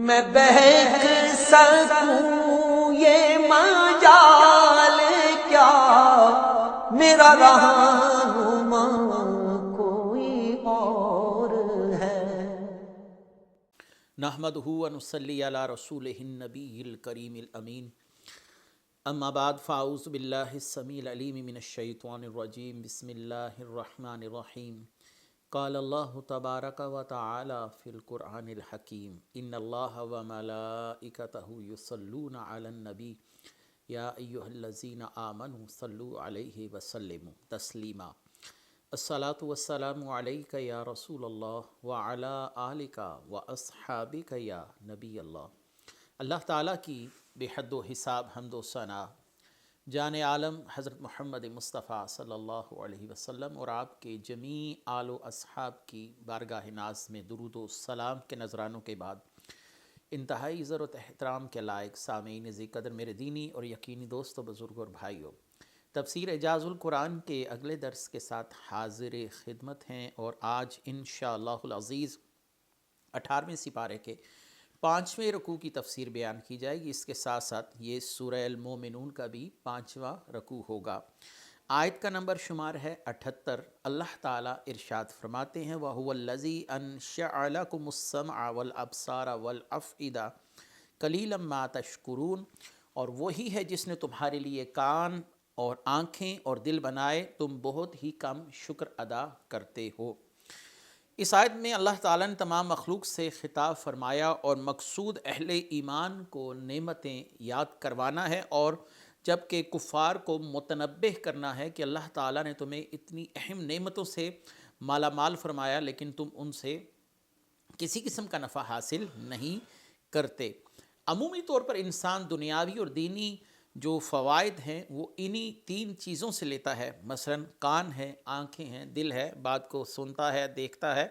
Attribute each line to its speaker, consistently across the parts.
Speaker 1: میں بہک سکوں یہ مجال کیا، میرا رہنما کوئی اور ہے۔
Speaker 2: نحمدہ و نصلی علی رسولہ النبی الکریم الامین، اما بعد فاعوذ باللہ السمیع العلیم من الشیطان الرجیم، بسم اللہ الرحمن الرحیم۔ قال اللہ تبارک و تعالی فی القرآن الحکیم، ان اللہ و ملائکتہ یصلون علی النبی یا ایہا الذین آمنوا صلوا علیہ وسلموا تسلیما۔ الصلاۃ والسلام علیک یا رسول اللہ وعلی آلک واصحابک یا نبی اللہ۔ اللہ تعالیٰ کی بے حد و حساب حمد و ثنا جان عالم حضرت محمد مصطفیٰ صلی اللہ علیہ وسلم اور آپ کے جمیع آل و اصحاب کی بارگاہ ناز میں درود و سلام کے نذرانوں کے بعد، انتہائی عزت و احترام کے لائق سامعین ذی قدر میرے دینی اور یقینی دوستوں، بزرگوں اور بھائیوں، تفسیر اعجاز القرآن کے اگلے درس کے ساتھ حاضر خدمت ہیں، اور آج انشاءاللہ العزیز 18ویں سپارے کے 5ویں رکوع کی تفسیر بیان کی جائے گی۔ اس کے ساتھ ساتھ یہ سورہ المومنون کا بھی 5واں رکوع ہوگا۔ آیت کا نمبر شمار ہے 78۔ اللہ تعالیٰ ارشاد فرماتے ہیں وَهُوَ الَّذِي أَنشَأَ لَكُمُ السَّمْعَ وَالْأَبْصَارَ وَالْأَفْئِدَةَ قَلِيلًا مَا تَشْكُرُونَ، اور وہی ہے جس نے تمہارے لیے کان اور آنکھیں اور دل بنائے، تم بہت ہی کم شکر ادا کرتے ہو۔ اس آیت میں اللہ تعالیٰ نے تمام مخلوق سے خطاب فرمایا، اور مقصود اہل ایمان کو نعمتیں یاد کروانا ہے، اور جبکہ کفار کو متنبہ کرنا ہے کہ اللہ تعالیٰ نے تمہیں اتنی اہم نعمتوں سے مالا مال فرمایا، لیکن تم ان سے کسی قسم کا نفع حاصل نہیں کرتے۔ عمومی طور پر انسان دنیاوی اور دینی جو فوائد ہیں وہ انہی 3 چیزوں سے لیتا ہے، مثلا کان ہے، آنکھیں ہیں، دل ہے، بات کو سنتا ہے، دیکھتا ہے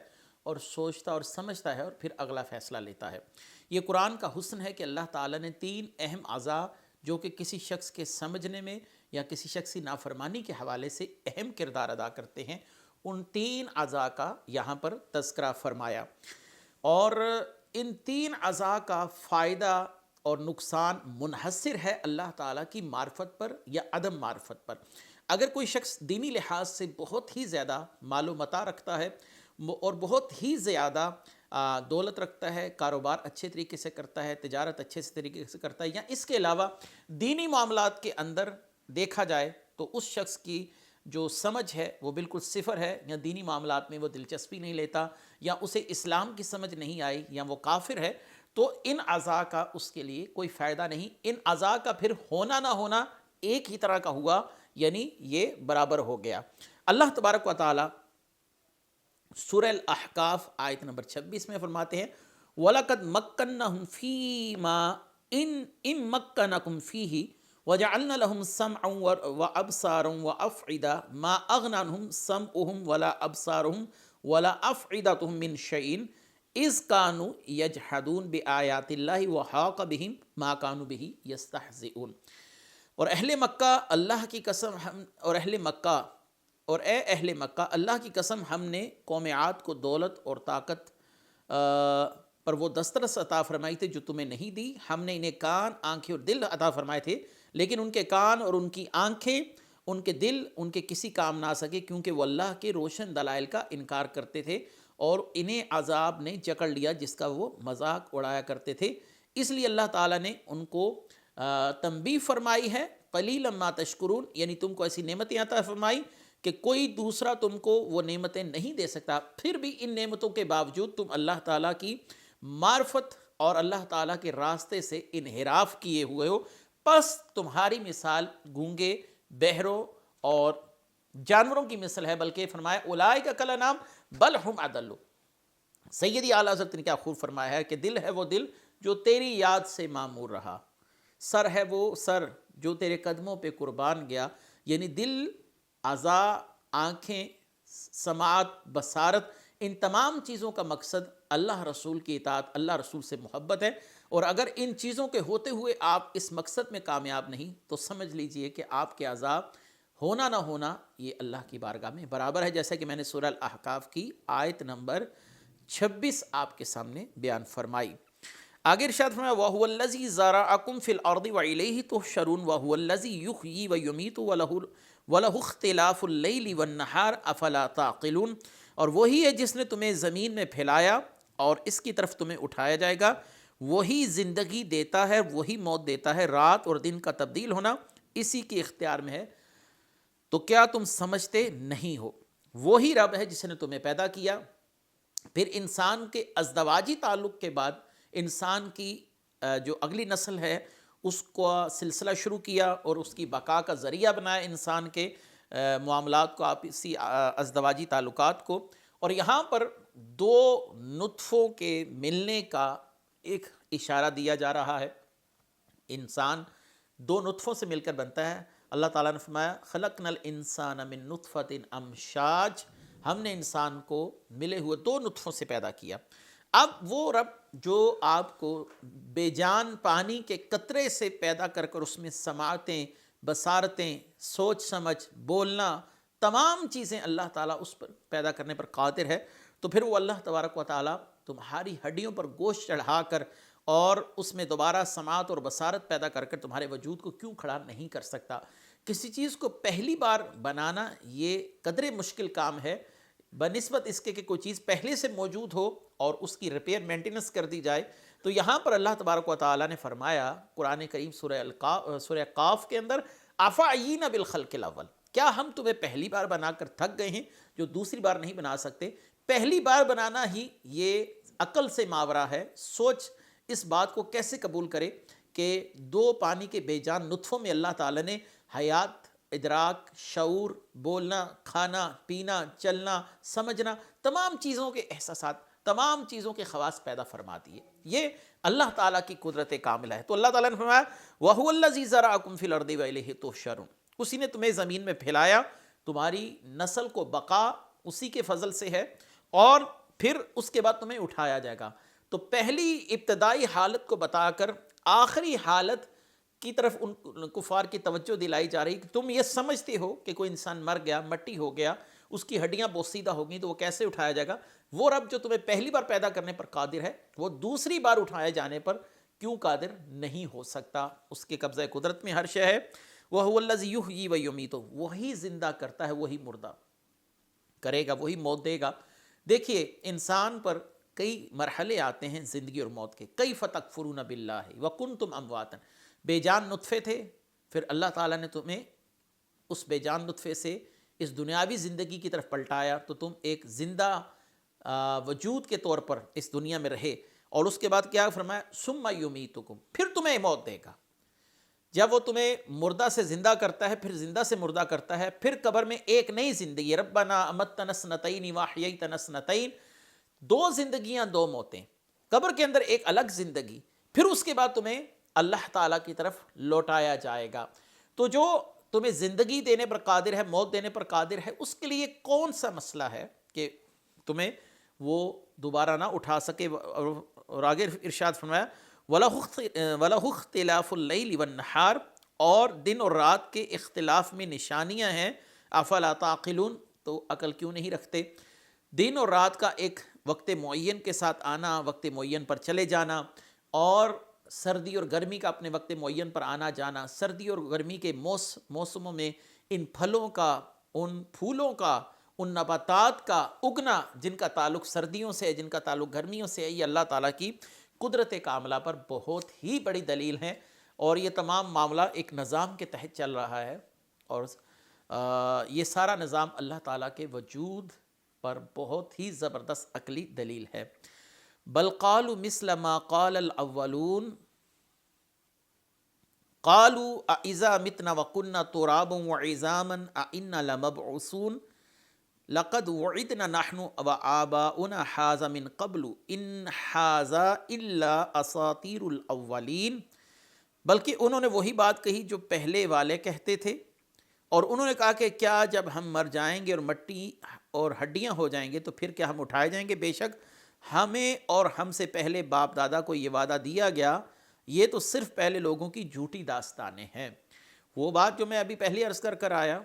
Speaker 2: اور سوچتا اور سمجھتا ہے، اور پھر اگلا فیصلہ لیتا ہے۔ یہ قرآن کا حسن ہے کہ اللہ تعالیٰ نے 3 اہم اعضاء جو کہ کسی شخص کے سمجھنے میں یا کسی شخص کی نافرمانی کے حوالے سے اہم کردار ادا کرتے ہیں، ان 3 اعضاء کا یہاں پر تذکرہ فرمایا، اور ان 3 اعضاء کا فائدہ اور نقصان منحصر ہے اللہ تعالیٰ کی معرفت پر یا عدم معرفت پر۔ اگر کوئی شخص دینی لحاظ سے بہت ہی زیادہ مال و متاع رکھتا ہے اور بہت ہی زیادہ دولت رکھتا ہے، کاروبار اچھے طریقے سے کرتا ہے، تجارت اچھے طریقے سے کرتا ہے، یا اس کے علاوہ دینی معاملات کے اندر دیکھا جائے تو اس شخص کی جو سمجھ ہے وہ بالکل صفر ہے، یا دینی معاملات میں وہ دلچسپی نہیں لیتا، یا اسے اسلام کی سمجھ نہیں آئی، یا وہ کافر ہے، تو ان اعضاء کا اس کے لیے کوئی فائدہ نہیں۔ ان اعضاء کا پھر ہونا نہ ہونا ایک ہی طرح کا ہوا، یعنی یہ برابر ہو گیا۔ اللہ تبارک و تعالی سورہ الاحقاف آیت نمبر 26 میں فرماتے ہیں وَلَقَدْ مَكَّنَّهُمْ فِي مَا إِن مَكَّنَكُمْ فِيهِ وَجَعَلْنَا لَهُمْ سَمْعًا وَأَبْصَارًا وَأَفْئِدَةً مَا أَغْنَىٰ عَنْهُمْ سَمْعُهُمْ وَلَا أَبْصَارُهُمْ وَلَا أَفْئِدَتُهُمْ مِنْ شَيْءٍ إِذْ كَانُوا يَجْحَدُونَ بِآيَاتِ اللَّهِ وَحَاقَ بِهِمْ مَا كَانُوا بِهِ يَسْتَهْزِئُونَ۔ اور اہل مکہ اللہ کی قسم اور اے اہل مکہ اللہ کی قسم، ہم نے قوم عاد کو دولت اور طاقت پر وہ دسترس عطا فرمائی تھی جو تمہیں نہیں دی۔ ہم نے انہیں کان، آنکھیں اور دل عطا فرمائے تھے، لیکن ان کے کان اور ان کی آنکھیں، ان کے دل ان کے کسی کام نہ آ سکے، کیونکہ وہ اللہ کے روشن دلائل کا انکار کرتے تھے، اور انہیں عذاب نے جکڑ لیا جس کا وہ مذاق اڑایا کرتے تھے۔ اس لیے اللہ تعالیٰ نے ان کو تنبیہ فرمائی ہے قلیلا ما تشکرون، یعنی تم کو ایسی نعمتیں عطا فرمائی کہ کوئی دوسرا تم کو وہ نعمتیں نہیں دے سکتا، پھر بھی ان نعمتوں کے باوجود تم اللہ تعالیٰ کی معرفت اور اللہ تعالیٰ کے راستے سے انحراف کیے ہوئے ہو، پس تمہاری مثال گونگے، بہروں اور جانوروں کی مثل ہے، بلکہ فرمایا اولئک کالانعام بل ہم اضل۔ سیدی اعلیٰ حضرت نے کیا خوب فرمایا ہے کہ دل ہے وہ دل جو تیری یاد سے معمور رہا، سر ہے وہ سر جو تیرے قدموں پہ قربان گیا، یعنی دل، اعضاء، آنکھیں، سماعت، بصارت، ان تمام چیزوں کا مقصد اللہ رسول کی اطاعت، اللہ رسول سے محبت ہے، اور اگر ان چیزوں کے ہوتے ہوئے آپ اس مقصد میں کامیاب نہیں تو سمجھ لیجئے کہ آپ کے اعضاء ہونا نہ ہونا یہ اللہ کی بارگاہ میں برابر ہے، جیسا کہ میں نے سورہ الاحقاف کی آیت نمبر 26 آپ کے سامنے بیان فرمائی۔ آگے ارشاد فرمایا وَهُوَ الَّذِي زَرَعَكُمْ فِي الْأَرْضِ وَإِلَيْهِ تُحْشَرُونَ وَهُوَ الَّذِي يُحْيِي وَيُمِيتُ وَلَهُ اخْتِلَافُ اللَّيْلِ وَالنَّهَارِ أَفَلَا تَعْقِلُونَ، اور وہی ہے جس نے تمہیں زمین میں پھیلایا اور اس کی طرف تمہیں اٹھایا جائے گا، وہی زندگی دیتا ہے، وہی موت دیتا ہے، رات اور دن کا تبدیل ہونا اسی کے اختیار میں ہے، تو کیا تم سمجھتے نہیں ہو؟ وہی رب ہے جس نے تمہیں پیدا کیا، پھر انسان کے ازدواجی تعلق کے بعد انسان کی جو اگلی نسل ہے اس کو سلسلہ شروع کیا اور اس کی بقا کا ذریعہ بنایا انسان کے معاملات کو، آپسی ازدواجی تعلقات کو، اور یہاں پر دو نطفوں کے ملنے کا ایک اشارہ دیا جا رہا ہے۔ انسان دو نطفوں سے مل کر بنتا ہے۔ اللہ تعالیٰ نے فرمایا خلقنا الانسان من نطفۃ امشاج، ہم نے انسان کو ملے ہوئے دو نطفوں سے پیدا کیا۔ اب وہ رب جو آپ کو بے جان پانی کے قطرے سے پیدا کر کر اس میں سماعتیں، بصارتیں، سوچ سمجھ، بولنا، تمام چیزیں اللہ تعالیٰ اس پر پیدا کرنے پر قادر ہے، تو پھر وہ اللہ تبارک و تعالیٰ تمہاری ہڈیوں پر گوشت چڑھا کر اور اس میں دوبارہ سماعت اور بصارت پیدا کر کر تمہارے وجود کو کیوں کھڑا نہیں کر سکتا؟ کسی چیز کو پہلی بار بنانا یہ قدرے مشکل کام ہے بنسبت اس کے کہ کوئی چیز پہلے سے موجود ہو اور اس کی ریپیئر مینٹیننس کر دی جائے۔ تو یہاں پر اللہ تبارک و تعالیٰ نے فرمایا قرآن کریم سورہ قاف کے اندر افعینا بالخلق الاول، کیا ہم تمہیں پہلی بار بنا کر تھک گئے ہیں جو دوسری بار نہیں بنا سکتے؟ پہلی بار بنانا ہی یہ عقل سے ماورا ہے، سوچ اس بات کو کیسے قبول کرے کہ دو پانی کے بے جان نطفوں میں اللہ تعالیٰ نے حیات، ادراک، شعور، بولنا، کھانا، پینا، چلنا، سمجھنا، تمام چیزوں کے احساسات، تمام چیزوں کے خواص پیدا فرما دیے۔ یہ اللہ تعالیٰ کی قدرت کاملہ ہے۔ تو اللہ تعالیٰ نے فرمایا وَهُوَ الَّذِي زَرَعَكُمْ فِي الْأَرْضِ وَإِلَيْهِ تُحْشَرُونَ، اسی نے تمہیں زمین میں پھیلایا، تمہاری نسل کو بقا اسی کے فضل سے ہے، اور پھر اس کے بعد تمہیں اٹھایا جائے گا۔ تو پہلی ابتدائی حالت کو بتا کر آخری حالت کی طرف ان کفار کی توجہ دلائی جا رہی کہ تم یہ سمجھتے ہو کہ کوئی انسان مر گیا، مٹی ہو گیا، اس کی ہڈیاں بوسیدہ ہو گئیں تو وہ کیسے اٹھایا جائے گا؟ وہ رب جو تمہیں پہلی بار پیدا کرنے پر قادر ہے وہ دوسری بار اٹھائے جانے پر کیوں قادر نہیں ہو سکتا؟ اس کے قبضہ قدرت میں ہر شے ہے۔ وَهُوَ الَّذِي يُحْيِي وَيُمِيتُ، وہی زندہ کرتا ہے، وہی مردہ کرے گا، وہی موت دے گا۔ دیکھیے انسان پر کئی مرحلے آتے ہیں زندگی اور موت کے۔ کیف تکفرون باللہ وکنتم امواتا، بے جان نطفے تھے، پھر اللہ تعالیٰ نے تمہیں اس بے جان نطفے سے اس دنیاوی زندگی کی طرف پلٹایا تو تم ایک زندہ وجود کے طور پر اس دنیا میں رہے، اور اس کے بعد کیا فرمایا ثم یمیتکم، پھر تمہیں موت دے گا۔ جب وہ تمہیں مردہ سے زندہ کرتا ہے، پھر زندہ سے مردہ کرتا ہے، پھر قبر میں ایک نئی زندگی، ربنا امتنا اثنتین واحییتنا اثنتین، دو زندگیاں، دو موتیں، قبر کے اندر ایک الگ زندگی، پھر اس کے بعد تمہیں اللہ تعالیٰ کی طرف لوٹایا جائے گا۔ تو جو تمہیں زندگی دینے پر قادر ہے، موت دینے پر قادر ہے، اس کے لیے کون سا مسئلہ ہے کہ تمہیں وہ دوبارہ نہ اٹھا سکے؟ اور آگے ارشاد فرمایا وَلَهُ اخْتِلَافُ اللَّيْلِ وَالنَّهَارِ، اور دن اور رات کے اختلاف میں نشانیاں ہیں، افلا تعقلون، تو عقل کیوں نہیں رکھتے؟ دن اور رات کا ایک وقت معین کے ساتھ آنا، وقت معین پر چلے جانا، اور سردی اور گرمی کا اپنے وقت معین پر آنا جانا، سردی اور گرمی کے موسموں میں ان پھلوں کا، ان پھولوں کا، ان نباتات کا اگنا جن کا تعلق سردیوں سے ہے، جن کا تعلق گرمیوں سے ہے، یہ اللہ تعالیٰ کی قدرت کاملہ پر بہت ہی بڑی دلیل ہے، اور یہ تمام معاملہ ایک نظام کے تحت چل رہا ہے، اور یہ سارا نظام اللہ تعالیٰ کے وجود پر بہت ہی زبردست عقلی دلیل ہے۔ بل قالوا مثل ما قال الاولون قالوا اذا متنا وكنا ترابا وعظاما ائنا لمبعوثون لقد وعدنا نحن وآباؤنا هذا من قبل ان هذا الا اساطیر الاولین، بلکہ انہوں نے وہی بات کہی جو پہلے والے کہتے تھے، اور انہوں نے کہا کہ کیا جب ہم مر جائیں گے اور مٹی اور ہڈیاں ہو جائیں گے تو پھر کیا ہم اٹھائے جائیں گے؟ بے شک ہمیں اور ہم سے پہلے باپ دادا کو یہ وعدہ دیا گیا، یہ تو صرف پہلے لوگوں کی جھوٹی داستانیں ہیں۔ وہ بات جو میں ابھی پہلے عرض کر آیا،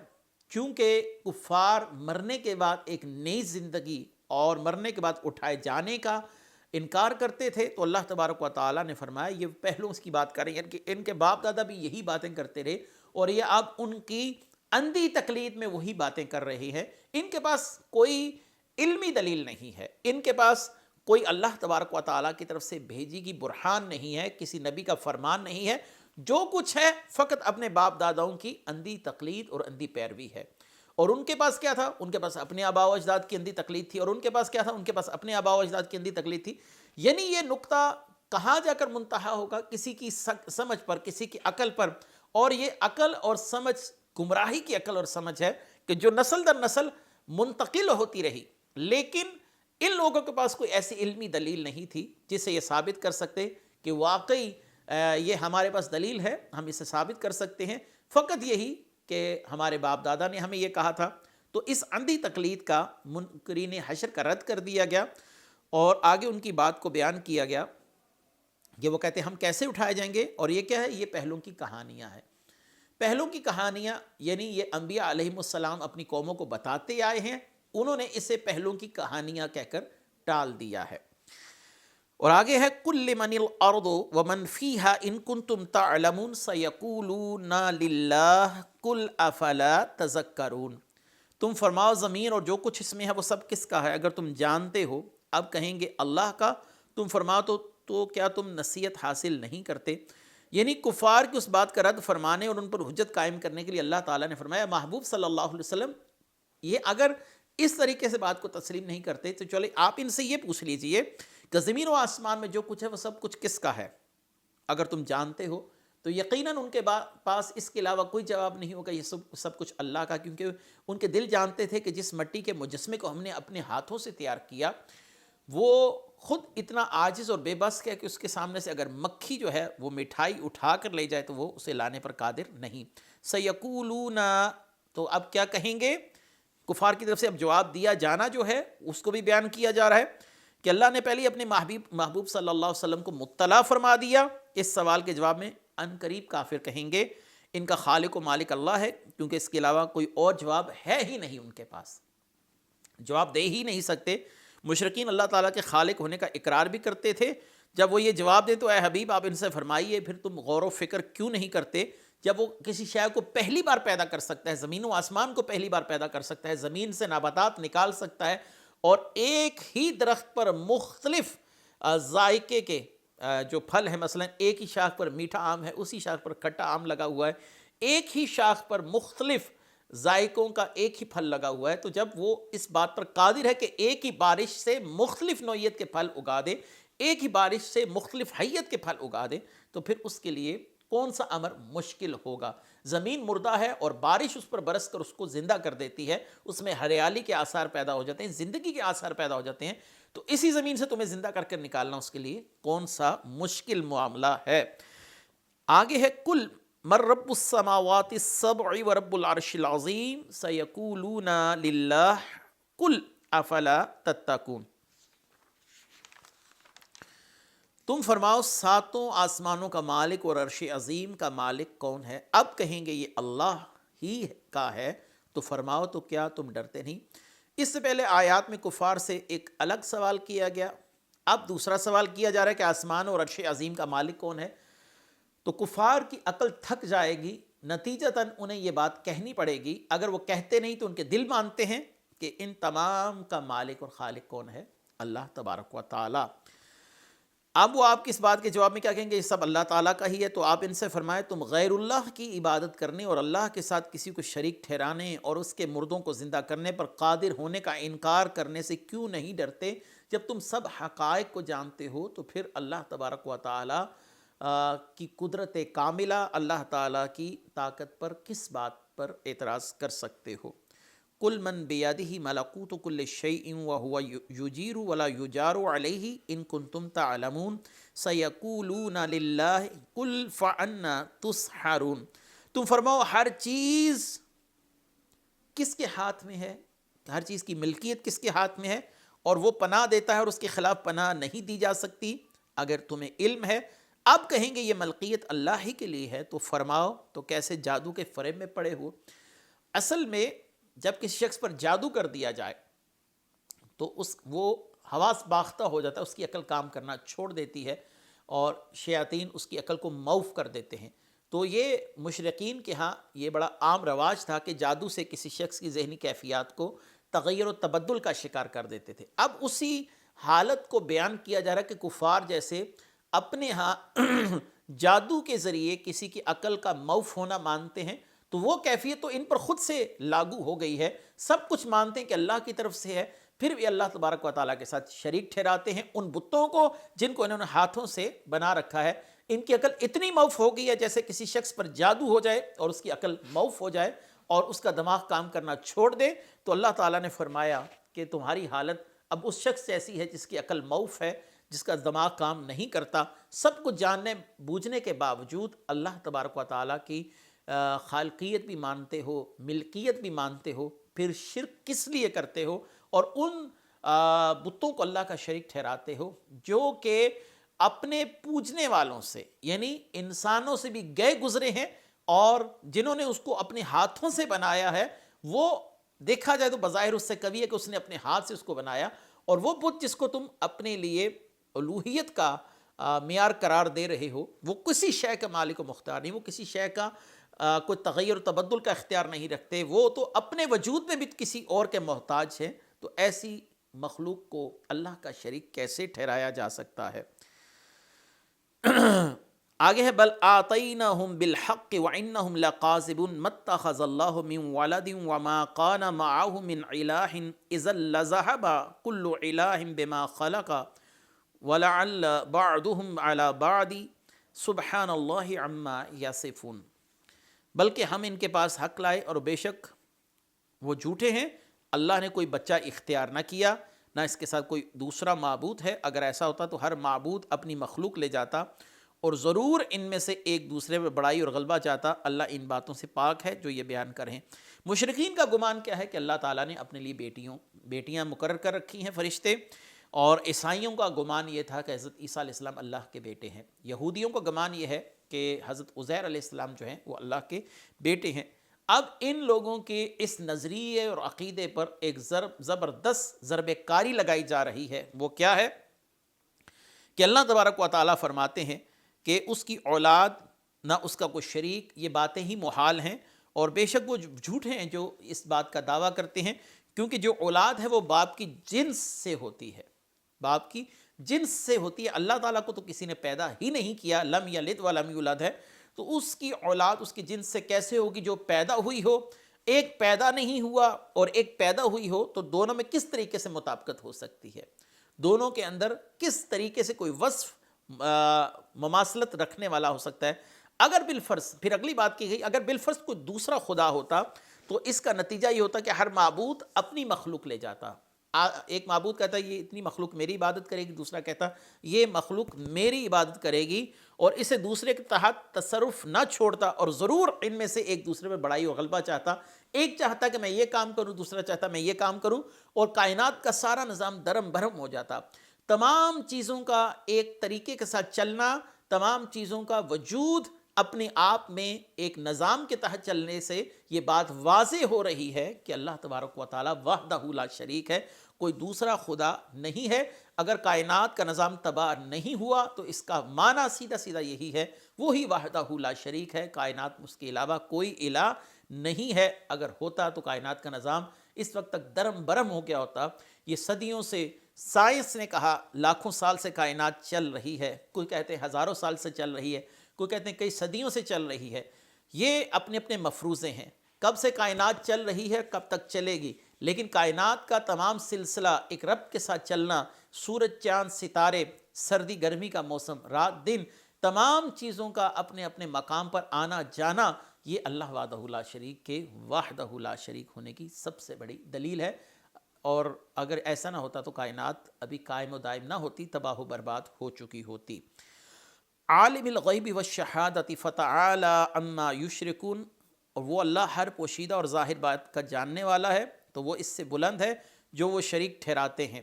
Speaker 2: چونکہ کفار مرنے کے بعد ایک نئی زندگی اور مرنے کے بعد اٹھائے جانے کا انکار کرتے تھے تو اللہ تبارک و تعالیٰ نے فرمایا یہ پہلوں کی بات کر رہے ہیں کہ ان کے باپ دادا بھی یہی باتیں کرتے رہے اور یہ اب ان کی اندھی تقلید میں وہی باتیں کر رہے ہیں. ان کے پاس کوئی علمی دلیل نہیں ہے، ان کے پاس کوئی اللہ تبارک و تعالیٰ کی طرف سے بھیجی گئی برہان نہیں ہے، کسی نبی کا فرمان نہیں ہے. جو کچھ ہے فقط اپنے باپ داداؤں کی اندھی تقلید اور اندھی پیروی ہے. اور ان کے پاس کیا تھا؟ ان کے پاس اپنے آباء و اجداد کی اندھی تقلید تھی. اور ان کے پاس کیا تھا؟ ان کے پاس اپنے آباء و اجداد کی اندھی تقلید تھی. یعنی یہ نقطہ کہاں جا کر منتہا ہوگا؟ کسی کی سمجھ پر، کسی کی عقل پر. اور یہ عقل اور سمجھ گمراہی کی عقل اور سمجھ ہے کہ جو نسل در نسل منتقل ہوتی رہی، لیکن ان لوگوں کے پاس کوئی ایسی علمی دلیل نہیں تھی جس سے یہ ثابت کر سکتے کہ واقعی یہ ہمارے پاس دلیل ہے، ہم اسے ثابت کر سکتے ہیں. فقط یہی کہ ہمارے باپ دادا نے ہمیں یہ کہا تھا. تو اس اندھی تقلید کا منکرین حشر کا رد کر دیا گیا اور آگے ان کی بات کو بیان کیا گیا کہ وہ کہتے ہیں ہم کیسے اٹھائے جائیں گے. اور یہ کیا ہے؟ یہ پہلوں کی کہانیاں ہیں. پہلوں کی کہانیاں یعنی یہ انبیاء علیہم السلام اپنی قوموں کو بتاتے آئے ہیں، انہوں نے اسے پہلوں کی کہانیاں کہہ کر ٹال دیا ہے. اور آگے ہے قُل لِّمَنِ الْأَرْضُ وَمَنْ فِيهَا إِن كُنتُمْ تَعْلَمُونَ سَيَقُولُونَ لِلَّهِ قُلْ أَفَلَا تَذَكَّرُونَ. تم فرماؤ زمین اور جو کچھ اس میں ہے وہ سب کس کا ہے اگر تم جانتے ہو؟ اب کہیں گے اللہ کا. تم فرماؤ تو کیا تم نصیحت حاصل نہیں کرتے؟ یعنی کفار کی اس بات کا رد فرمانے اور ان پر حجت قائم کرنے کے لیے اللہ تعالیٰ نے فرمایا محبوب صلی اللہ علیہ وسلم یہ اگر اس طریقے سے بات کو تسلیم نہیں کرتے تو چلے آپ ان سے یہ پوچھ لیجئے کہ زمین و آسمان میں جو کچھ ہے وہ سب کچھ کس کا ہے اگر تم جانتے ہو. تو یقیناً ان کے پاس اس کے علاوہ کوئی جواب نہیں ہوگا، یہ سب کچھ اللہ کا، کیونکہ ان کے دل جانتے تھے کہ جس مٹی کے مجسمے کو ہم نے اپنے ہاتھوں سے تیار کیا وہ خود اتنا عاجز اور بے بس ہے کہ اس کے سامنے سے اگر مکھی جو ہے وہ مٹھائی اٹھا کر لے جائے تو وہ اسے لانے پر قادر نہیں. سیقولون، تو اب کیا کہیں گے؟ کفار کی طرف سے اب جواب دیا جانا جو ہے اس کو بھی بیان کیا جا رہا ہے کہ اللہ نے پہلے اپنے محبوب صلی اللہ علیہ وسلم کو مطلع فرما دیا اس سوال کے جواب میں. ان قریب کافر کہیں گے ان کا خالق و مالک اللہ ہے، کیونکہ اس کے علاوہ کوئی اور جواب ہے ہی نہیں، ان کے پاس جواب دے ہی نہیں سکتے. مشرکین اللہ تعالیٰ کے خالق ہونے کا اقرار بھی کرتے تھے. جب وہ یہ جواب دیں تو اے حبیب آپ ان سے فرمائیے پھر تم غور و فکر کیوں نہیں کرتے جب وہ کسی شے کو پہلی بار پیدا کر سکتا ہے، زمین و آسمان کو پہلی بار پیدا کر سکتا ہے، زمین سے نباتات نکال سکتا ہے اور ایک ہی درخت پر مختلف ذائقے کے جو پھل ہیں، مثلا ایک ہی شاخ پر میٹھا آم ہے، اسی شاخ پر کھٹا آم لگا ہوا ہے، ایک ہی شاخ پر مختلف ذائقوں کا ایک ہی پھل لگا ہوا ہے. تو جب وہ اس بات پر قادر ہے کہ ایک ہی بارش سے مختلف نوعیت کے پھل اگا دے، ایک ہی بارش سے مختلف حیت کے پھل اگا دے، تو پھر اس کے لیے کون سا امر مشکل ہوگا؟ زمین مردہ ہے اور بارش اس پر برس کر اس کو زندہ کر دیتی ہے، اس میں ہریالی کے آثار پیدا ہو جاتے ہیں، زندگی کے آثار پیدا ہو جاتے ہیں. تو اسی زمین سے تمہیں زندہ کر نکالنا اس کے لیے کون سا مشکل معاملہ ہے؟ آگے ہے قل من رب السماوات السبع ورب العرش العظیم سیقولون للہ قل افلا تتقون. تم فرماؤ ساتوں آسمانوں کا مالک اور عرش عظیم کا مالک کون ہے؟ اب کہیں گے یہ اللہ ہی کا ہے. تو فرماؤ تو کیا تم ڈرتے نہیں؟ اس سے پہلے آیات میں کفار سے ایک الگ سوال کیا گیا، اب دوسرا سوال کیا جا رہا ہے کہ آسمان اور عرش عظیم کا مالک کون ہے. تو کفار کی عقل تھک جائے گی، نتیجتاً انہیں یہ بات کہنی پڑے گی. اگر وہ کہتے نہیں تو ان کے دل مانتے ہیں کہ ان تمام کا مالک اور خالق کون ہے؟ اللہ تبارک و تعالی. اب وہ آپ کی اس بات کے جواب میں کیا کہیں گے؟ یہ سب اللہ تعالیٰ کا ہی ہے. تو آپ ان سے فرمائیں تم غیر اللہ کی عبادت کرنے اور اللہ کے ساتھ کسی کو شریک ٹھہرانے اور اس کے مردوں کو زندہ کرنے پر قادر ہونے کا انکار کرنے سے کیوں نہیں ڈرتے؟ جب تم سب حقائق کو جانتے ہو تو پھر اللہ تبارک و تعالیٰ کی قدرت کاملہ، اللہ تعالیٰ کی طاقت پر کس بات پر اعتراض کر سکتے ہو؟ قل من بیدہ ملکوت کل شیء وہو یجیر ولا یجار علیہ ان کنتم تعلمون سیقولون للہ قل فانا تسحرون. تم فرماؤ ہر چیز کس کے ہاتھ میں ہے؟ ہر چیز کی ملکیت کس کے ہاتھ میں ہے اور وہ پناہ دیتا ہے اور اس کے خلاف پناہ نہیں دی جا سکتی اگر تمہیں علم ہے. اب کہیں گے یہ ملکیت اللہ ہی کے لیے ہے. تو فرماؤ تو کیسے جادو کے فریب میں پڑے ہو؟ اصل میں جب کسی شخص پر جادو کر دیا جائے تو وہ حواس باختہ ہو جاتا ہے، اس کی عقل کام کرنا چھوڑ دیتی ہے اور شیاطین اس کی عقل کو معوف کر دیتے ہیں۔ تو یہ مشرقین کے ہاں یہ بڑا عام رواج تھا کہ جادو سے کسی شخص کی ذہنی کیفیات کو تغیر و تبدل کا شکار کر دیتے تھے۔ اب اسی حالت کو بیان کیا جا رہا ہے کہ کفار جیسے اپنے ہاں جادو کے ذریعے کسی کی عقل کا معوف ہونا مانتے ہیں، تو وہ کیفیت تو ان پر خود سے لاگو ہو گئی ہے۔ سب کچھ مانتے ہیں کہ اللہ کی طرف سے ہے، پھر بھی اللہ تبارک و تعالیٰ کے ساتھ شریک ٹھہراتے ہیں ان بتوں کو جن کو انہوں نے ہاتھوں سے بنا رکھا ہے۔ ان کی عقل اتنی معوف ہو گئی ہے جیسے کسی شخص پر جادو ہو جائے اور اس کی عقل معوف ہو جائے اور اس کا دماغ کام کرنا چھوڑ دے، تو اللہ تعالیٰ نے فرمایا کہ تمہاری حالت اب اس شخص جیسی ہے جس کی عقل معوف ہے، جس کا دماغ کام نہیں کرتا۔ سب کچھ جاننے بوجھنے کے باوجود اللہ تبارک و تعالیٰ کی خالقیت بھی مانتے ہو، ملکیت بھی مانتے ہو، پھر شرک کس لیے کرتے ہو اور ان بتوں کو اللہ کا شریک ٹھہراتے ہو جو کہ اپنے پوجنے والوں سے یعنی انسانوں سے بھی گئے گزرے ہیں، اور جنہوں نے اس کو اپنے ہاتھوں سے بنایا ہے وہ دیکھا جائے تو بظاہر اس سے قوی ہے کہ اس نے اپنے ہاتھ سے اس کو بنایا، اور وہ بت جس کو تم اپنے لیے الوہیت کا معیار قرار دے رہے ہو وہ کسی شے کا مالک و مختار نہیں، وہ کسی شے کا کوئی تغیر و تبدل کا اختیار نہیں رکھتے، وہ تو اپنے وجود میں بھی کسی اور کے محتاج ہیں۔ تو ایسی مخلوق کو اللہ کا شریک کیسے ٹھہرایا جا سکتا ہے؟ آگے ہے بل آتیناہم بالحق وانہم لقاذبون ما اتخذ اللہ من ولد وما کان معہ من الہ اذا لذہب کل الہ بما خلق ولعل بعضهم علی بعض سبحان اللہ عما یصفون۔ بلکہ ہم ان کے پاس حق لائے اور بے شک وہ جھوٹے ہیں، اللہ نے کوئی بچہ اختیار نہ کیا، نہ اس کے ساتھ کوئی دوسرا معبود ہے۔ اگر ایسا ہوتا تو ہر معبود اپنی مخلوق لے جاتا اور ضرور ان میں سے ایک دوسرے میں بڑائی اور غلبہ چاہتا۔ اللہ ان باتوں سے پاک ہے جو یہ بیان کریں۔ مشرکین کا گمان کیا ہے کہ اللہ تعالیٰ نے اپنے لیے بیٹیاں مقرر کر رکھی ہیں فرشتے، اور عیسائیوں کا گمان یہ تھا کہ حضرت عیسیٰ علیہ السلام اللہ کے بیٹے ہیں۔ یہودیوں کا گمان یہ ہے کہ حضرت عزیر علیہ السلام جو ہیں وہ اللہ کے بیٹے ہیں۔ اب ان لوگوں کے اس نظریے اور عقیدے پر ایک زبردست ضرب کاری لگائی جا رہی ہے۔ وہ کیا ہے کہ اللہ تبارک و تعالیٰ فرماتے ہیں کہ اس کی اولاد نہ اس کا کوئی شریک، یہ باتیں ہی محال ہیں، اور بے شک وہ جھوٹے ہیں جو اس بات کا دعویٰ کرتے ہیں، کیونکہ جو اولاد ہے وہ باپ کی جنس سے ہوتی ہے، باپ کی جنس سے ہوتی ہے۔ اللہ تعالیٰ کو تو کسی نے پیدا ہی نہیں کیا، لم یلد ولم یولد ہے، تو اس کی اولاد اس کی جنس سے کیسے ہوگی جو پیدا ہوئی ہو؟ ایک پیدا نہیں ہوا اور ایک پیدا ہوئی ہو تو دونوں میں کس طریقے سے مطابقت ہو سکتی ہے؟ دونوں کے اندر کس طریقے سے کوئی وصف مماثلت رکھنے والا ہو سکتا ہے؟ اگر بالفرض، پھر اگلی بات کی گئی، اگر بالفرض کوئی دوسرا خدا ہوتا تو اس کا نتیجہ یہ ہوتا کہ ہر معبود اپنی مخلوق لے جاتا۔ ایک معبود کہتا ہے یہ اتنی مخلوق میری عبادت کرے گی، دوسرا کہتا یہ مخلوق میری عبادت کرے گی، اور اسے دوسرے کے تحت تصرف نہ چھوڑتا، اور ضرور ان میں سے ایک دوسرے میں بڑائی و غلبہ چاہتا۔ ایک چاہتا کہ میں یہ کام کروں، دوسرا چاہتا میں یہ کام کروں، اور کائنات کا سارا نظام درم برہم ہو جاتا۔ تمام چیزوں کا ایک طریقے کے ساتھ چلنا، تمام چیزوں کا وجود اپنے آپ میں ایک نظام کے تحت چلنے سے یہ بات واضح ہو رہی ہے کہ اللہ تبارک و تعالیٰ وحدہ لا شریک ہے، کوئی دوسرا خدا نہیں ہے۔ اگر کائنات کا نظام تباہ نہیں ہوا تو اس کا معنی سیدھا سیدھا یہی ہے، وہی وحدہ لا شریک ہے، کائنات اس کے علاوہ کوئی الہ نہیں ہے۔ اگر ہوتا تو کائنات کا نظام اس وقت تک درم برہم ہو گیا ہوتا۔ یہ صدیوں سے سائنس نے کہا لاکھوں سال سے کائنات چل رہی ہے، کوئی کہتے ہیں ہزاروں سال سے چل رہی ہے، کوئی کہتے ہیں کئی صدیوں سے چل رہی ہے۔ یہ اپنے اپنے مفروضے ہیں، کب سے کائنات چل رہی ہے، کب تک چلے گی، لیکن کائنات کا تمام سلسلہ ایک رب کے ساتھ چلنا، سورج چاند ستارے، سردی گرمی کا موسم، رات دن، تمام چیزوں کا اپنے اپنے مقام پر آنا جانا، یہ اللہ وحدہ لا شریک کے وحدہ لا شریک ہونے کی سب سے بڑی دلیل ہے۔ اور اگر ایسا نہ ہوتا تو کائنات ابھی قائم و دائم نہ ہوتی، تباہ و برباد ہو چکی ہوتی۔ عالم الغیب والشہادۃ فتعالی عما یشرکون، اور وہ اللہ ہر پوشیدہ اور ظاہر بات کا جاننے والا ہے، تو وہ اس سے بلند ہے جو وہ شریک ٹھہراتے ہیں۔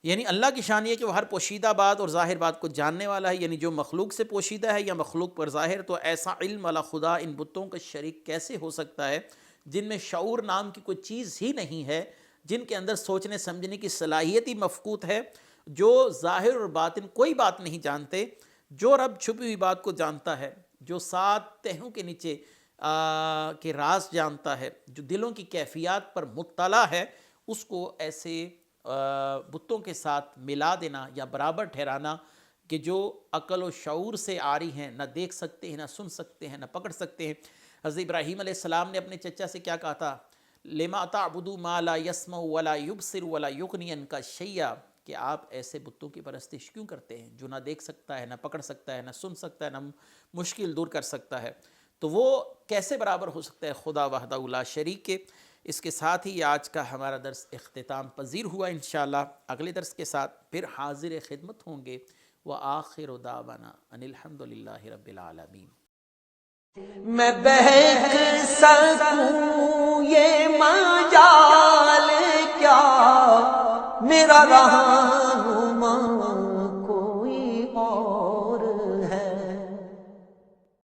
Speaker 2: یعنی اللہ کی شان یہ کہ وہ ہر پوشیدہ بات اور ظاہر بات کو جاننے والا ہے، یعنی جو مخلوق سے پوشیدہ ہے یا مخلوق پر ظاہر، تو ایسا علم والا خدا ان بتوں کا شریک کیسے ہو سکتا ہے جن میں شعور نام کی کوئی چیز ہی نہیں ہے، جن کے اندر سوچنے سمجھنے کی صلاحیت ہی مفقود ہے، جو ظاہر اور باطن کوئی بات نہیں جانتے، جو رب چھپی ہوئی بات کو جانتا ہے، جو 7 تہوں کے نیچے کے راز جانتا ہے، جو دلوں کی کیفیات پر مطلع ہے، اس کو ایسے بتوں کے ساتھ ملا دینا یا برابر ٹھہرانا کہ جو عقل و شعور سے عاری ہیں، نہ دیکھ سکتے ہیں، نہ سن سکتے ہیں، نہ پکڑ سکتے ہیں۔ حضرت ابراہیم علیہ السلام نے اپنے چچا سے کیا کہا تھا؟ لما تعبدوا ما لا يسمع ولا يبصر ولا يغني عنك شيئا، کہ آپ ایسے بتوں کی پرستش کیوں کرتے ہیں جو نہ دیکھ سکتا ہے، نہ پکڑ سکتا ہے، نہ سن سکتا ہے، نہ مشکل دور کر سکتا ہے؟ تو وہ کیسے برابر ہو سکتا ہے خدا وحدہ لا شریک کے؟ اس کے ساتھ ہی آج کا ہمارا درس اختتام پذیر ہوا۔ انشاءاللہ اگلے درس کے ساتھ پھر حاضر خدمت ہوں گے۔ وآخر دعوانا ان الحمدللہ رب العالمین۔
Speaker 1: میں بہک سکوں یہ مجال کیا، میرا رہنما